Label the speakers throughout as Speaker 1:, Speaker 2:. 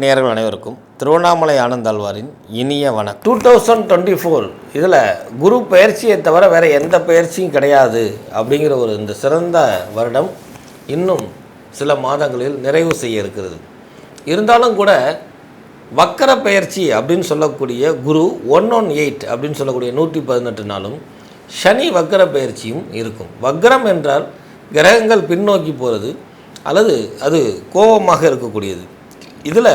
Speaker 1: நேயர்கள் அனைவருக்கும் திருவண்ணாமலை ஆனந்தாழ்வாரின் இனிய வணக்கம். 2024 இதில் குரு பயிற்சியை தவிர வேறு எந்த பயிற்சியும் கிடையாது அப்படிங்கிற இந்த சிறந்த வருடம் இன்னும் சில மாதங்களில் நிறைவு செய்ய இருக்கிறது. இருந்தாலும் கூட வக்கர பயிற்சி அப்படின்னு சொல்லக்கூடிய குரு 118 அப்படின்னு சொல்லக்கூடிய 118 நாளும் சனி வக்கர பயிற்சியும் இருக்கும். வக்கரம் என்றால் கிரகங்கள் பின்னோக்கி போகிறது அல்லது அது கோபமாக இருக்கக்கூடியது. இதில்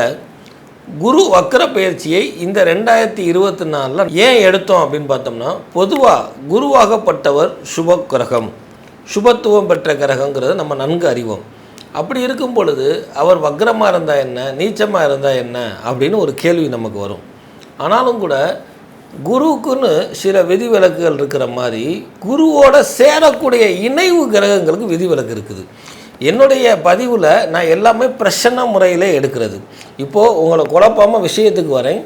Speaker 1: குரு வக்கர பயிற்சியை இந்த 2024 ஏன் எடுத்தோம் அப்படின்னு பார்த்தோம்னா, பொதுவாக குருவாகப்பட்டவர் சுப கிரகம், சுபத்துவம் பெற்ற கிரகங்கிறத நம்ம நன்கு அறிவோம். அப்படி இருக்கும் பொழுது அவர் வக்கரமாக இருந்தால் என்ன, நீச்சமாக இருந்தால் என்ன அப்படின்னு ஒரு கேள்வி நமக்கு வரும். ஆனாலும் கூட குருவுக்குன்னு சில விதிவிலக்குகள் இருக்கிற மாதிரி குருவோட சேரக்கூடிய இணைவு கிரகங்களுக்கு விதிவிலக்கு இருக்குது. என்னுடைய பதிவில் நான் எல்லாமே பிரசன்ன முறையில் எடுக்கிறது. இப்போது உங்களை குழப்பாமல் விஷயத்துக்கு வரேன்.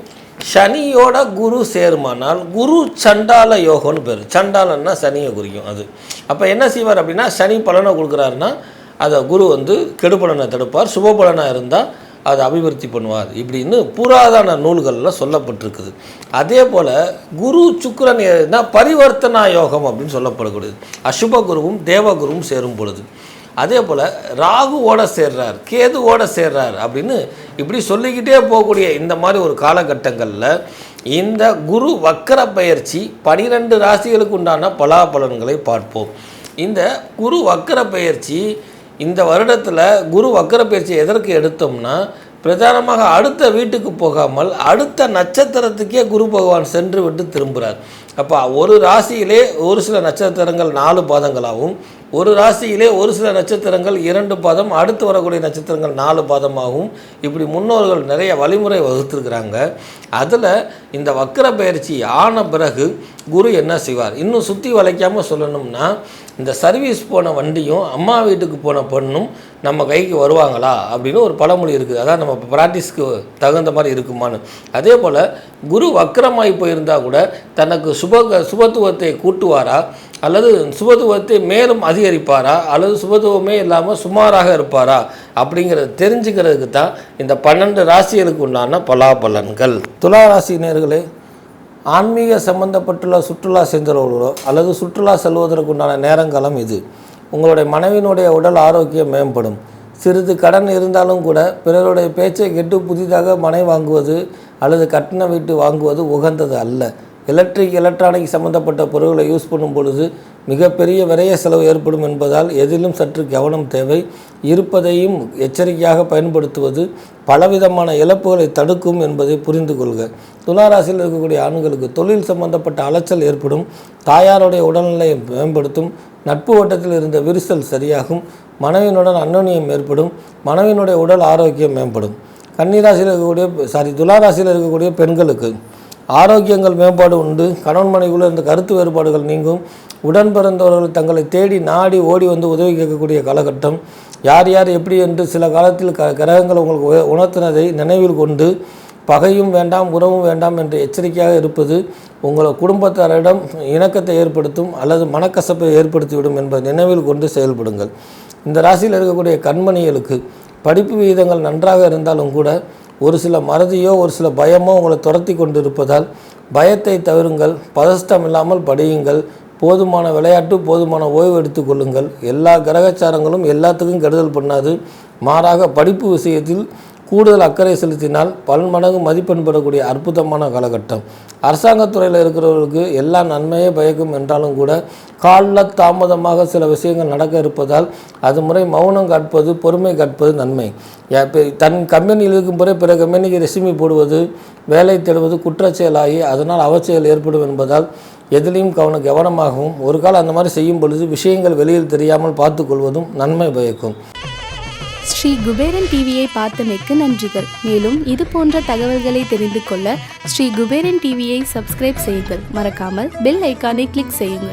Speaker 1: சனியோட குரு சேருமானால் குரு சண்டால யோகம்னு பேர். சண்டாலன்னா சனியை குறிக்கும். அது அப்போ என்ன செய்வார் அப்படின்னா, சனி பலனை கொடுக்குறாருன்னா அதை குரு கெடுபலனை தடுப்பார், சுபபலனாக இருந்தால் அதை அபிவிருத்தி பண்ணுவார் இப்படின்னு புராதன நூல்களில் சொல்லப்பட்டிருக்குது. அதே போல் குரு சுக்கிரன் பரிவர்த்தனா யோகம் அப்படின்னு சொல்லப்படக்கூடியது. அசுப குருவும் தேவகுருவும் சேரும் பொழுது. அதே போல் ராகுவோட சேர்றார், கேதுவோட சேர்றார் அப்படின்னு இப்படி சொல்லிக்கிட்டே போகக்கூடிய இந்த மாதிரி ஒரு காலகட்டங்களில் இந்த குரு வக்கர பயிற்சி 12 ராசிகளுக்கு உண்டான பலாபலன்களை பார்ப்போம். இந்த குரு வக்கர பயிற்சி இந்த வருடத்தில் குரு வக்கர பயிற்சி எதற்கு எடுத்தோம்னா, பிரதானமாக அடுத்த வீட்டுக்கு போகாமல் அடுத்த நட்சத்திரத்துக்கே குரு பகவான் சென்று விட்டு திரும்புகிறார். அப்போ ஒரு ராசியிலே ஒரு சில நட்சத்திரங்கள் 4 பாதங்களாகவும், ஒரு ராசியிலே ஒரு சில நட்சத்திரங்கள் 2 பாதம், அடுத்து வரக்கூடிய நட்சத்திரங்கள் 4 பாதமாகவும் இப்படி முன்னோர்கள் நிறைய வழிமுறை வகுத்துருக்குறாங்க. அதில் இந்த வக்கர பயிற்சி ஆன பிறகு குரு என்ன செய்வார், இன்னும் சுற்றி வளைக்காமல் சொல்லணும்னா, இந்த சர்வீஸ் போன வண்டியும் அம்மா வீட்டுக்கு போன பொண்ணும் நம்ம கைக்கு வருவாங்களா அப்படின்னு ஒரு பழமொழி இருக்குது. அதான் நம்ம ப்ராக்டிஸ்க்கு தகுந்த மாதிரி இருக்குமான்னு. அதே போல் குரு வக்கரமாகி போயிருந்தால் கூட தனக்கு சுபத்துவத்தை கூட்டுவாரா அல்லது சுபத்துவத்தை மேலும் அதிகரிப்பாரா அல்லது சுபத்துவமே இல்லாமல் சுமாராக இருப்பாரா அப்படிங்கிறத தெரிஞ்சுக்கிறதுக்கு தான் இந்த 12 ராசிகளுக்கு உண்டான பலாபலன்கள். துலா ராசினியர்களே, ஆன்மீக சம்பந்தப்பட்டுள்ள சுற்றுலா சென்றவர்களோ அல்லது சுற்றுலா செல்வதற்கு உண்டான நேரங்காலம் இது. உங்களுடைய மனைவியினுடைய உடல் ஆரோக்கியம் மேம்படும். சிறிது கடன் இருந்தாலும் கூட பிறருடைய பேச்சை கேட்டு புதிதாக மனை வாங்குவது அல்லது கட்டின வீட்டு வாங்குவது உகந்தது அல்ல. எலக்ட்ரானிக் சம்பந்தப்பட்ட பொருட்களை யூஸ் பண்ணும் பொழுது மிகப்பெரிய விரைய செலவு ஏற்படும் என்பதால் எதிலும் சற்று கவனம் தேவை. இருப்பதையும் எச்சரிக்கையாக பயன்படுத்துவது பலவிதமான இழப்புகளை தடுக்கும் என்பதை புரிந்து கொள்க. துளாராசியில் இருக்கக்கூடிய ஆண்களுக்கு தொழில் சம்பந்தப்பட்ட அலைச்சல் ஏற்படும். தாயாருடைய உடல்நிலையை மேம்படுத்தும். நட்பு வட்டத்தில் இருந்த விரிசல் சரியாகும். மனைவியினுடன் அந்யோன்யம் ஏற்படும். மனைவியினுடைய உடல் ஆரோக்கியம் மேம்படும். துளாராசியில் இருக்கக்கூடிய பெண்களுக்கு ஆரோக்கியங்கள் மேம்பாடு உண்டு. கணவன் மனைவிக்குள்ள இருந்த கருத்து வேறுபாடுகள் நீங்கும். உடன் பிறந்தவர்கள் தங்களை தேடி நாடி ஓடி உதவி கேட்கக்கூடிய காலகட்டம். யார் எப்படி என்று சில காலத்தில் கிரகங்கள் உங்களுக்கு உணர்த்தினதை நினைவில் கொண்டு பகையும் வேண்டாம் உறவும் வேண்டாம் என்று எச்சரிக்கையாக இருப்பது உங்கள் குடும்பத்தாரிடம் இணக்கத்தை ஏற்படுத்தும் அல்லது மனக்கசப்பை ஏற்படுத்திவிடும் என்பதை நினைவில் கொண்டு செயல்படுங்கள். இந்த ராசியில் இருக்கக்கூடிய கண்மணிகளுக்கு படிப்பு விகிதங்கள் நன்றாக இருந்தாலும் கூட ஒரு சில மறதியோ ஒரு சில பயமோ உங்களை துரத்தி கொண்டு இருப்பதால் பயத்தை தவிருங்கள். பதஷ்டம் இல்லாமல் படியுங்கள். போதுமான விளையாட்டு, போதுமான ஓய்வு எடுத்துக்கொள்ளுங்கள். எல்லா கிரகச்சாரங்களும் எல்லாத்துக்கும் கெடுதல் பண்ணாது. மாறாக படிப்பு விஷயத்தில் கூடுதல் அக்கறை செலுத்தினால் பன்மடங்கு மதிப்பெண் பெறக்கூடிய அற்புதமான காலகட்டம். அரசாங்கத்துறையில் இருக்கிறவர்களுக்கு எல்லா நன்மையே பயக்கும் என்றாலும் கூட காலில் தாமதமாக சில விஷயங்கள் நடக்க இருப்பதால் அது முறை மௌனம் காட்பது, பொறுமை காட்பது நன்மை. தன் கம்பெனியில் இருக்கும் பிற கம்பெனிக்கு ரெசியூமி போடுவது, வேலை தேடுவது குற்றச்செயலாகி அதனால் அவச்செயல் ஏற்படும் என்பதால் எதிலையும் கவனமாகவும் ஒரு காலம் அந்த மாதிரி செய்யும் பொழுது விஷயங்கள் வெளியில் தெரியாமல் பார்த்து கொள்வதும் நன்மை பயக்கும்.
Speaker 2: ஸ்ரீ குபேரன் டிவியை பார்த்தமைக்கு நன்றிகள். மேலும் இது போன்ற தகவல்களை தெரிந்து கொள்ள ஸ்ரீ குபேரன் டிவியை சப்ஸ்கிரைப் செய்யுங்கள். மறக்காமல் பெல் ஐக்கானை கிளிக் செய்யுங்கள்.